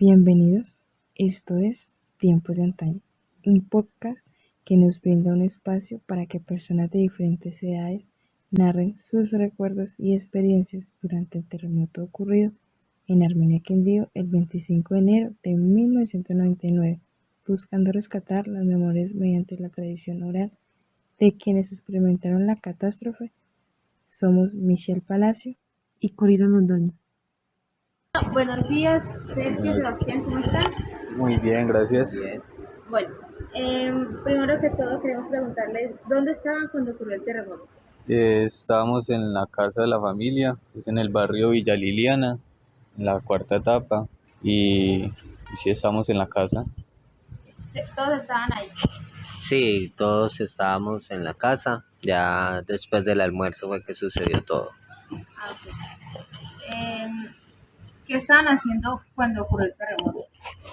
Bienvenidos, esto es Tiempos de Antaño, un podcast que nos brinda un espacio para que personas de diferentes edades narren sus recuerdos y experiencias durante el terremoto ocurrido en Armenia, Quindío, el 25 de enero de 1999, buscando rescatar las memorias mediante la tradición oral de quienes experimentaron la catástrofe. Somos Michelle Palacio y Corina Londoño. Buenos días, Sergio, Sebastián, ¿cómo están? Muy bien, gracias. Bien. Bueno, primero que todo queremos preguntarles, ¿dónde estaban cuando ocurrió el terremoto? Estábamos en la casa de la familia, es en el barrio Villa Liliana, en la cuarta etapa, y sí estamos en la casa. Todos estaban ahí. Sí, todos estábamos en la casa, ya después del almuerzo fue que sucedió todo. Ok. ¿Qué estaban haciendo cuando ocurrió el terremoto?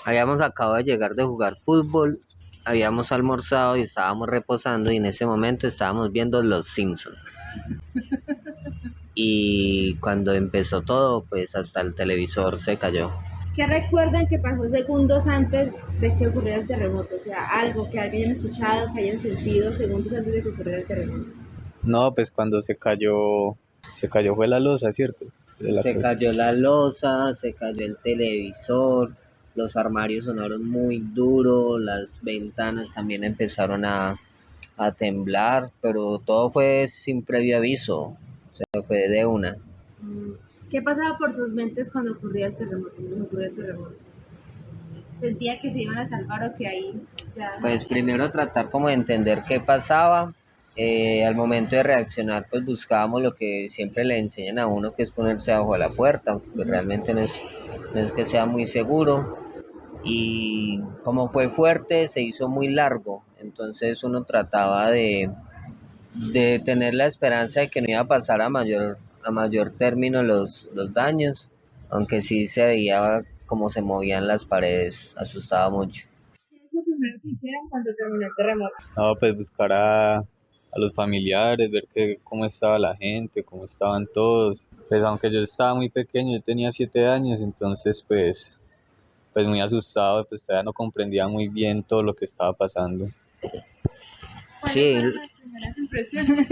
Habíamos acabado de llegar de jugar fútbol, habíamos almorzado y estábamos reposando y en ese momento estábamos viendo Los Simpsons. Y cuando empezó todo, pues hasta el televisor se cayó. ¿Qué recuerdan que pasó segundos antes de que ocurriera el terremoto? O sea, algo que hayan escuchado, que hayan sentido segundos antes de que ocurriera el terremoto. No, pues cuando se cayó fue la losa, ¿cierto? Se cayó la losa, se cayó el televisor, los armarios sonaron muy duro, las ventanas también empezaron a temblar, pero todo fue sin previo aviso, o sea, fue de una. ¿Qué pasaba por sus mentes cuando ocurría el terremoto? Cuando ocurrió el terremoto. ¿Sentía que se iban a salvar o que ahí ya? Pues primero tratar como de entender qué pasaba, al momento de reaccionar pues buscábamos lo que siempre le enseñan a uno, que es ponerse bajo la puerta, aunque pues realmente no es que sea muy seguro. Y como fue fuerte, se hizo muy largo, entonces uno trataba de tener la esperanza de que no iba a pasar a mayor término los daños, aunque sí se veía como se movían las paredes, asustaba mucho. ¿Qué es lo primero que hicieron cuando terminó el terremoto? No, pues buscar a los familiares, ver cómo estaba la gente, cómo estaban todos. Pues aunque yo estaba muy pequeño, yo tenía 7 años, entonces pues muy asustado, pues todavía no comprendía muy bien todo lo que estaba pasando. ¿Cuáles Sí, fueron las primeras impresiones?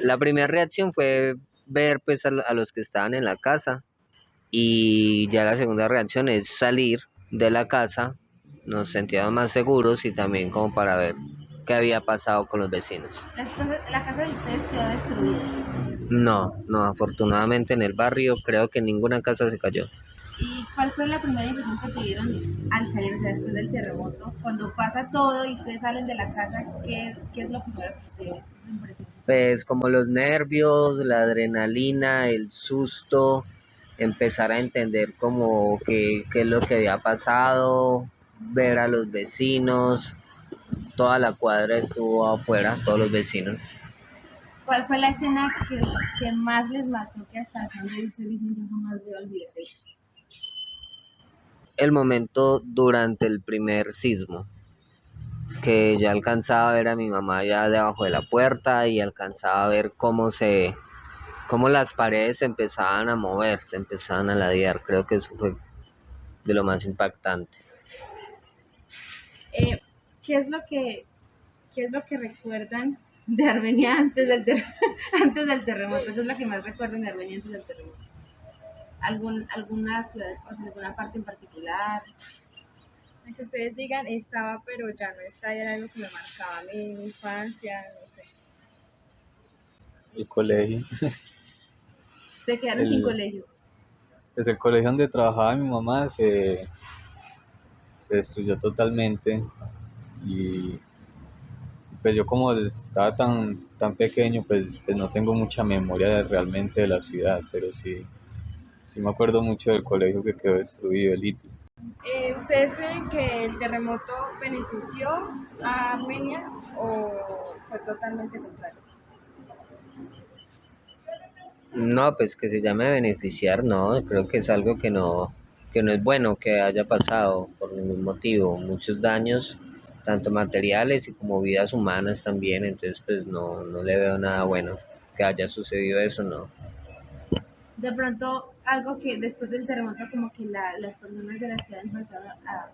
la primera reacción fue ver pues a los que estaban en la casa, y ya la segunda reacción es salir de la casa, nos sentíamos más seguros y también como para ver qué había pasado con los vecinos. La casa de ustedes quedó destruida. No, afortunadamente en el barrio creo que ninguna casa se cayó. ¿Y cuál fue la primera impresión que tuvieron al salir, o sea, después del terremoto? Cuando pasa todo y ustedes salen de la casa, ¿qué es lo primero que ustedes impresionan? Pues como los nervios, la adrenalina, el susto, empezar a entender como qué es lo que había pasado, ver a los vecinos, toda la cuadra estuvo afuera, todos los vecinos. ¿Cuál fue la escena que más les marcó, que hasta el son de ustedes dicen yo jamás voy a olvidar eso? El momento durante el primer sismo, que ya alcanzaba a ver a mi mamá ya debajo de la puerta y alcanzaba a ver cómo las paredes se empezaban a mover, se empezaban a ladear. Creo que eso fue de lo más impactante. Eh, ¿qué es lo que recuerdan de Armenia antes del terremoto? ¿Qué es lo que más recuerdan de Armenia antes del terremoto? ¿Alguna ciudad, o sea, alguna parte en particular? Que ustedes digan estaba pero ya no está, y era algo que me marcaba mi infancia, no sé. El colegio. Se quedaron sin El, colegio. pues el colegio donde trabajaba mi mamá se destruyó totalmente y pues yo como estaba tan pequeño, pues no tengo mucha memoria realmente de la ciudad, pero sí me acuerdo mucho del colegio que quedó destruido, el ITI. ¿Ustedes creen que el terremoto benefició a Armenia o fue totalmente contrario? No, pues que se llame beneficiar, no, creo que es algo que no es bueno que haya pasado por ningún motivo, muchos daños, tanto materiales y como vidas humanas también, entonces pues no le veo nada bueno que haya sucedido eso, no. De pronto, algo que después del terremoto como que las personas de la ciudad empezaron a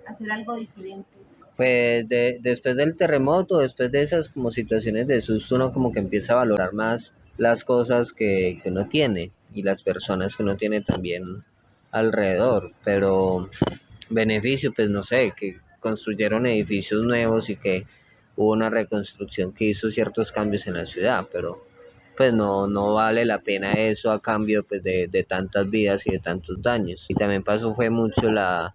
hacer algo diferente? Pues después del terremoto, después de esas como situaciones de susto, uno como que empieza a valorar más las cosas que uno tiene y las personas que uno tiene también alrededor. Pero beneficio, pues no sé, que construyeron edificios nuevos y que hubo una reconstrucción que hizo ciertos cambios en la ciudad, pero pues no vale la pena eso a cambio pues de tantas vidas y de tantos daños. Y también pasó fue mucho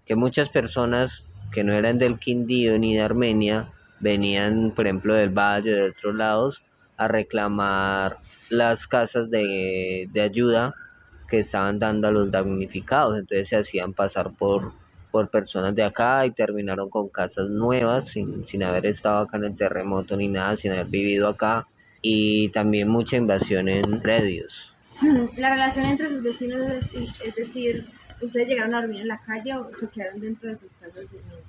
que muchas personas que no eran del Quindío ni de Armenia venían, por ejemplo, del Valle, de otros lados, a reclamar las casas de ayuda que estaban dando a los damnificados. Entonces se hacían pasar por personas de acá y terminaron con casas nuevas sin haber estado acá en el terremoto ni nada, sin haber vivido acá. Y también mucha invasión en predios. La relación entre sus vecinos es decir, ¿ustedes llegaron a dormir en la calle o se quedaron dentro de sus casas durmiendo?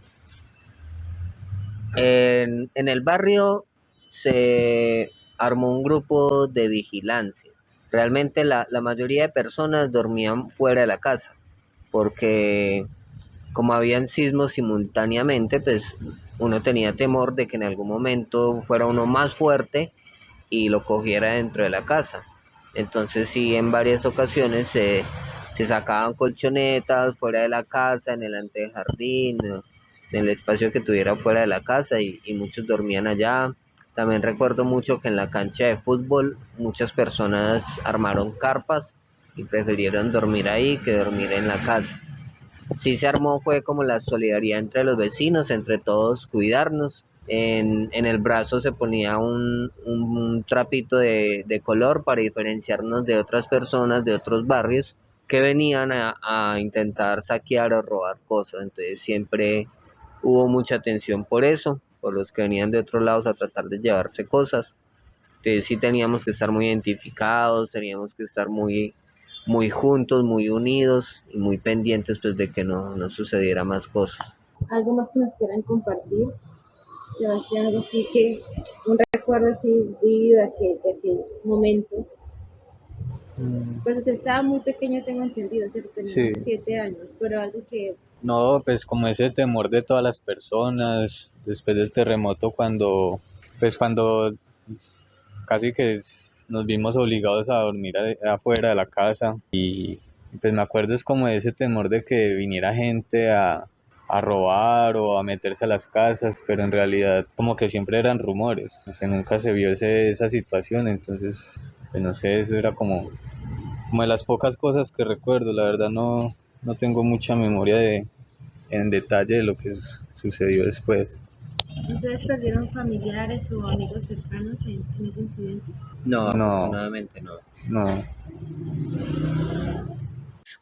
En el barrio se armó un grupo de vigilancia. Realmente la mayoría de personas dormían fuera de la casa, porque como habían sismos simultáneamente, pues uno tenía temor de que en algún momento fuera uno más fuerte y lo cogiera dentro de la casa. Entonces sí, en varias ocasiones se sacaban colchonetas fuera de la casa, en el antejardín, en el espacio que tuviera fuera de la casa y muchos dormían allá. También recuerdo mucho que en la cancha de fútbol muchas personas armaron carpas y prefirieron dormir ahí que dormir en la casa. Sí se armó fue como la solidaridad entre los vecinos, entre todos cuidarnos. En el brazo se ponía un trapito de color para diferenciarnos de otras personas de otros barrios que venían a intentar saquear o robar cosas. Entonces siempre hubo mucha atención por eso, por los que venían de otros lados a tratar de llevarse cosas. Entonces sí teníamos que estar muy identificados, teníamos que estar muy juntos, muy unidos y muy pendientes pues de que no sucediera más cosas. ¿Algo más que nos quieran compartir, Sebastián? Algo así que, un recuerdo así vivido de aquel momento. Mm, Pues usted estaba muy pequeño, tengo entendido, ¿cierto? Tenía sí, 7 años, pero algo que no, pues como ese temor de todas las personas después del terremoto cuando casi que nos vimos obligados a dormir afuera de la casa y pues me acuerdo es como de ese temor de que viniera gente a robar o a meterse a las casas, pero en realidad como que siempre eran rumores, que nunca se vio esa situación, entonces pues no sé, eso era como de las pocas cosas que recuerdo, la verdad no tengo mucha memoria en detalle de lo que sucedió después. ustedes perdieron familiares o amigos cercanos en ese incidente. No, No, afortunadamente no. no.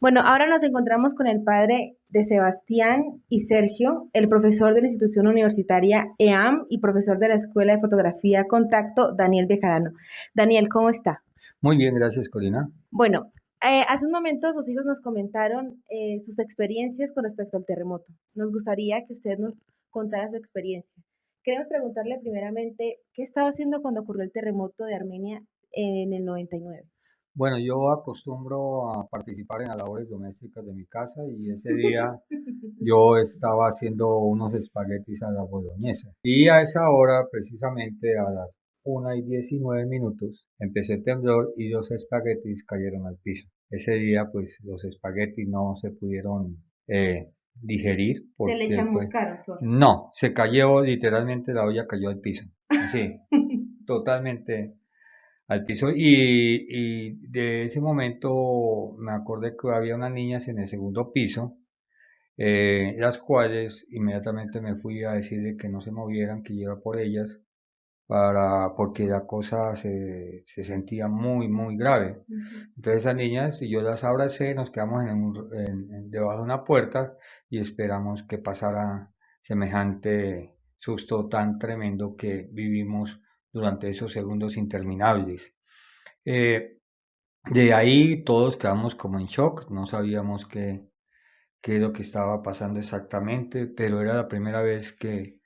Bueno, ahora nos encontramos con el padre de Sebastián y Sergio, el profesor de la institución universitaria EAM y profesor de la Escuela de Fotografía Contacto, Daniel Bejarano. Daniel, ¿cómo está? Muy bien, gracias, Corina. Bueno, hace un momento sus hijos nos comentaron sus experiencias con respecto al terremoto. Nos gustaría que usted nos contara su experiencia. Queremos preguntarle primeramente, ¿qué estaba haciendo cuando ocurrió el terremoto de Armenia en el 99? Bueno, yo acostumbro a participar en las labores domésticas de mi casa y ese día yo estaba haciendo unos espaguetis a la boloñesa. Y a esa hora, precisamente a las 1:19, empezó el temblor y los espaguetis cayeron al piso. Ese día, pues, los espaguetis no se pudieron digerir Se le porque, pues, chamuscaron, Flor. no, se cayó, literalmente la olla cayó al piso. Sí, totalmente al piso y de ese momento me acordé que había unas niñas en el segundo piso, las cuales inmediatamente me fui a decirle que no se movieran, que yo iba por ellas, porque la cosa se sentía muy grave. Entonces esas niñas y yo las abracé, nos quedamos debajo de una puerta y esperamos que pasara semejante susto tan tremendo que vivimos durante esos segundos interminables. Eh, de ahí todos quedamos como en shock, no sabíamos qué es lo que estaba pasando exactamente, pero era la primera vez que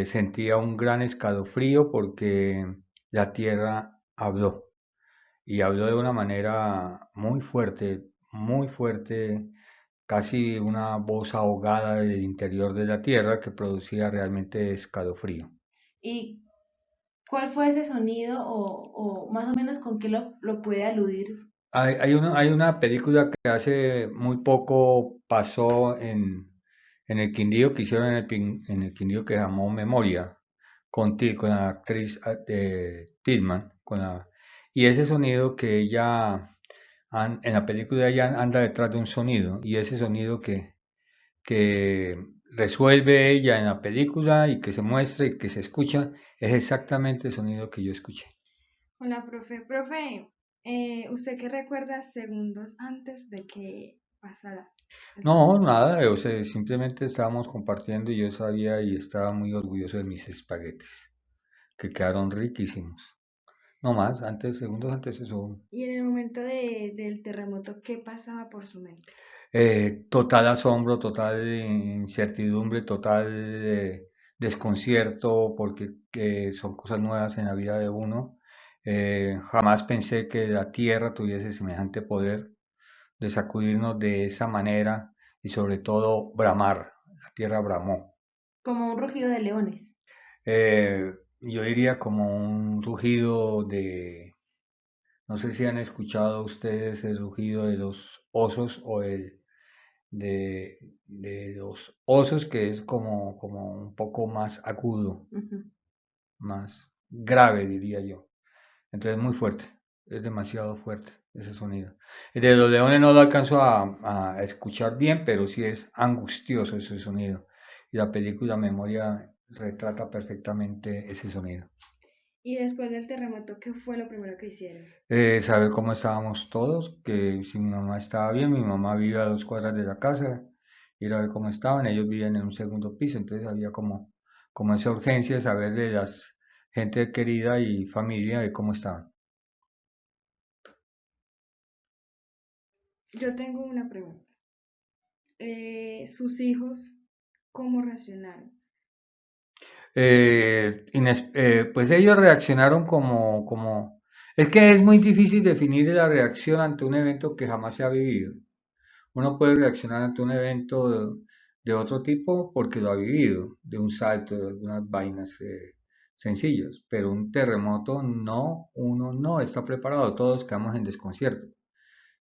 sentía un gran escalofrío porque la tierra habló y habló de una manera muy fuerte, muy fuerte, casi una voz ahogada del interior de la tierra que producía realmente escalofrío. ¿Y cuál fue ese sonido o más o menos con qué lo puede aludir? Hay una película que hace muy poco pasó en el Quindío, que hicieron en el Quindío, que se llamó Memoria, con la actriz Tillman, y ese sonido que en la película ella anda detrás de un sonido, y ese sonido que resuelve ella en la película y que se muestra y que se escucha, es exactamente el sonido que yo escuché. Hola, profe. Profe, ¿usted qué recuerda segundos antes de que pasara el No, terremoto? nada, o sea, simplemente estábamos compartiendo y yo sabía y estaba muy orgulloso de mis espaguetis, que quedaron riquísimos. No más, segundos antes eso. Y en el momento del terremoto, ¿qué pasaba por su mente? Total asombro, total incertidumbre, total desconcierto, porque son cosas nuevas en la vida de uno. Jamás pensé que la tierra tuviese semejante poder de sacudirnos de esa manera y sobre todo bramar. La tierra bramó. Como un rugido de leones. Yo diría como un rugido no sé si han escuchado ustedes el rugido de los osos o de los osos, que es como un poco más agudo, Ujú. más grave, diría yo. Entonces muy fuerte, es demasiado fuerte ese sonido. El de los leones no lo alcanzo a escuchar bien, pero sí es angustioso ese sonido. Y la película Memoria retrata perfectamente ese sonido. Y después del terremoto, ¿qué fue lo primero que hicieron? Saber cómo estábamos todos, que si mi mamá estaba bien, mi mamá vivía a 2 cuadras de la casa, ir a ver cómo estaban, ellos vivían en un segundo piso, entonces había como esa urgencia de saber de las gente querida y familia de cómo estaban. Yo tengo una pregunta. ¿Sus hijos cómo reaccionaron? Pues ellos reaccionaron es que es muy difícil definir la reacción ante un evento que jamás se ha vivido. Uno puede reaccionar ante un evento de otro tipo porque lo ha vivido, de un salto, de algunas vainas sencillas, pero un terremoto no, uno no está preparado, todos quedamos en desconcierto.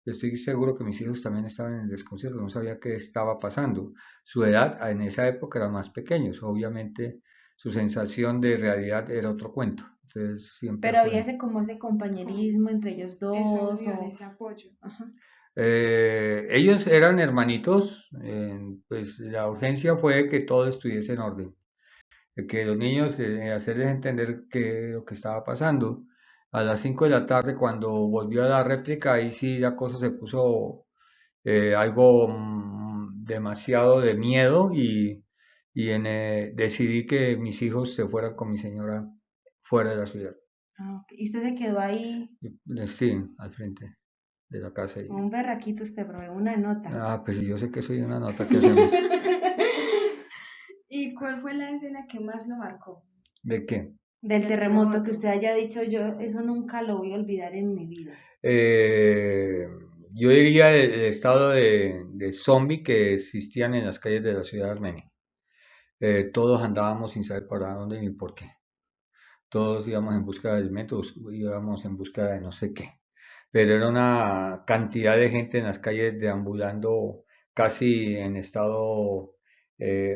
Yo estoy seguro que mis hijos también estaban en desconcierto, no sabía qué estaba pasando. Su edad en esa época era más pequeños, obviamente su sensación de realidad era otro cuento. Entonces siempre Pero había fue. ese como ese Como compañerismo entre ellos esa dos unión, o... ese apoyo. Ajá. Ellos eran hermanitos, pues la urgencia fue que todo estuviese en orden, de que los niños, hacerles entender lo que estaba pasando. A las 5 de la tarde, cuando volvió a la réplica, ahí sí la cosa se puso algo demasiado de miedo y decidí que mis hijos se fueran con mi señora fuera de la ciudad. Ah, ok. Y usted se quedó ahí Sí, al frente de la casa. como un berraquito, usted probó una nota. Pues yo sé que soy una nota, ¿qué hacemos? ¿Y cuál fue la escena que más lo marcó? ¿De qué? Del Del terremoto que terremoto. usted haya dicho yo, eso nunca lo voy a olvidar en mi vida. Eh, yo diría el estado de zombie que existían en las calles de la ciudad de Armenia. Todos andábamos sin saber para dónde ni por qué. Todos íbamos en busca de alimentos, íbamos en busca de no sé qué. Pero era una cantidad de gente en las calles deambulando casi en estado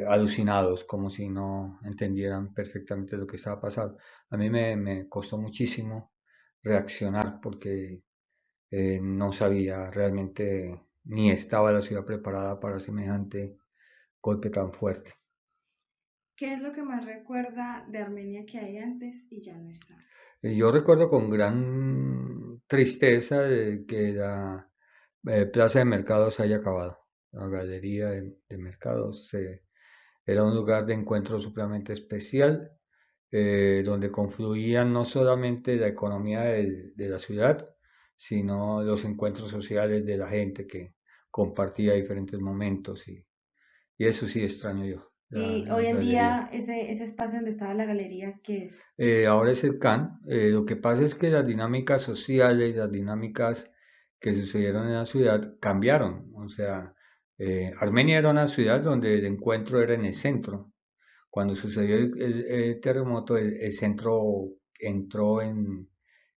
alucinados, como si no entendieran perfectamente lo que estaba pasando. A mí me costó muchísimo reaccionar porque no sabía realmente ni estaba la ciudad preparada para semejante golpe tan fuerte. ¿Qué es lo que más recuerda de Armenia que hay antes y ya no está? Yo recuerdo con gran tristeza de que la plaza de mercados se haya acabado. La galería de mercados era un lugar de encuentro supremamente especial, donde confluían no solamente la economía de la ciudad, sino los encuentros sociales de la gente que compartía diferentes momentos y eso sí extraño yo, Y la hoy en galería. día ese espacio donde estaba la galería, ¿qué es? Ahora es el CAN. Lo que pasa es que las dinámicas sociales, las dinámicas que sucedieron en la ciudad cambiaron. O sea, Armenia era una ciudad donde el encuentro era en el centro. Cuando sucedió el terremoto, el centro entró en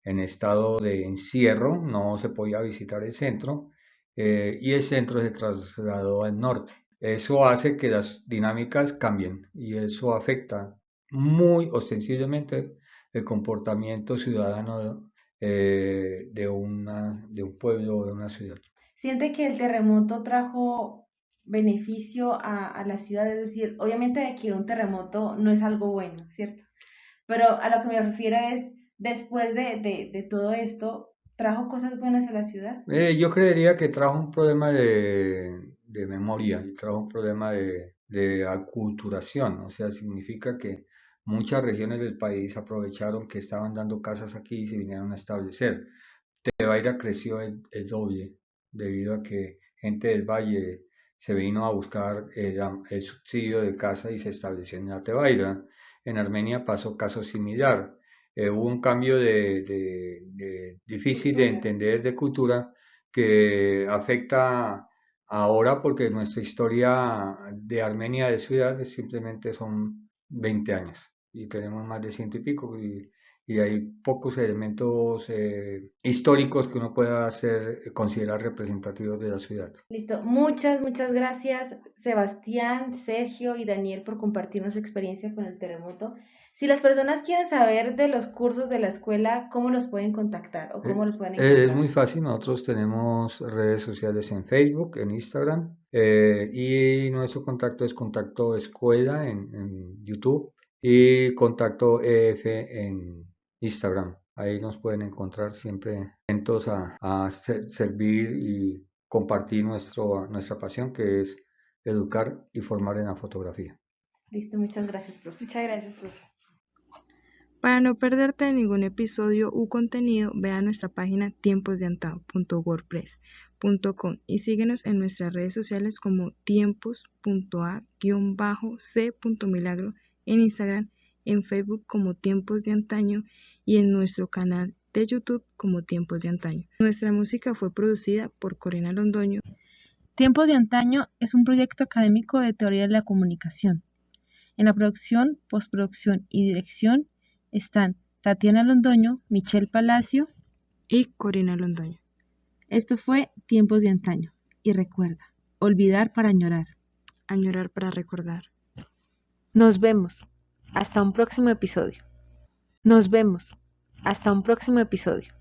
estado de encierro, no se podía visitar el centro, y el centro se trasladó al norte. Eso hace que las dinámicas cambien y eso afecta muy ostensiblemente el comportamiento ciudadano de un pueblo o de una ciudad. ¿Siente que el terremoto trajo beneficio a la ciudad? Es decir, obviamente de que un terremoto no es algo bueno, ¿cierto? Pero a lo que me refiero es, después de todo esto, ¿trajo cosas buenas a la ciudad? Yo creería que trajo un problema de memoria y trajo un problema de aculturación, o sea, significa que muchas regiones del país aprovecharon que estaban dando casas aquí y se vinieron a establecer. Tebaida creció el doble debido a que gente del valle se vino a buscar el subsidio de casa y se estableció en la Tebaida. En Armenia pasó caso similar. Hubo un cambio difícil de Cultura. entender de cultura que afecta ahora porque nuestra historia de Armenia de ciudad simplemente son 20 años y tenemos más de ciento y pico y hay pocos elementos históricos que uno pueda considerar representativos de la ciudad. Listo. Muchas gracias, Sebastián, Sergio y Daniel, por compartirnos su experiencia con el terremoto. Si las personas quieren saber de los cursos de la escuela, ¿cómo los pueden contactar o cómo los pueden Es encontrar? muy fácil, nosotros tenemos redes sociales en Facebook, en Instagram, y nuestro contacto es Contacto Escuela en YouTube y Contacto EF en Instagram. Ahí nos pueden encontrar siempre atentos a servir y compartir nuestra pasión, que es educar y formar en la fotografía. Listo, muchas gracias, profe. Muchas gracias, profe. Para no perderte ningún episodio u contenido, ve a nuestra página tiemposdeantao.wordpress.com y síguenos en nuestras redes sociales como tiempos.a-c.milagro en Instagram, en Facebook como Tiempos de Antaño y en nuestro canal de YouTube como Tiempos de Antaño. Nuestra música fue producida por Corina Londoño. Tiempos de Antaño es un proyecto académico de teoría de la comunicación. En la producción, postproducción y dirección están Tatiana Londoño, Michelle Palacio y Corina Londoño. Esto fue Tiempos de Antaño. Y recuerda, olvidar para añorar. Añorar para recordar. Nos vemos. Hasta un próximo episodio. Nos vemos. Hasta un próximo episodio.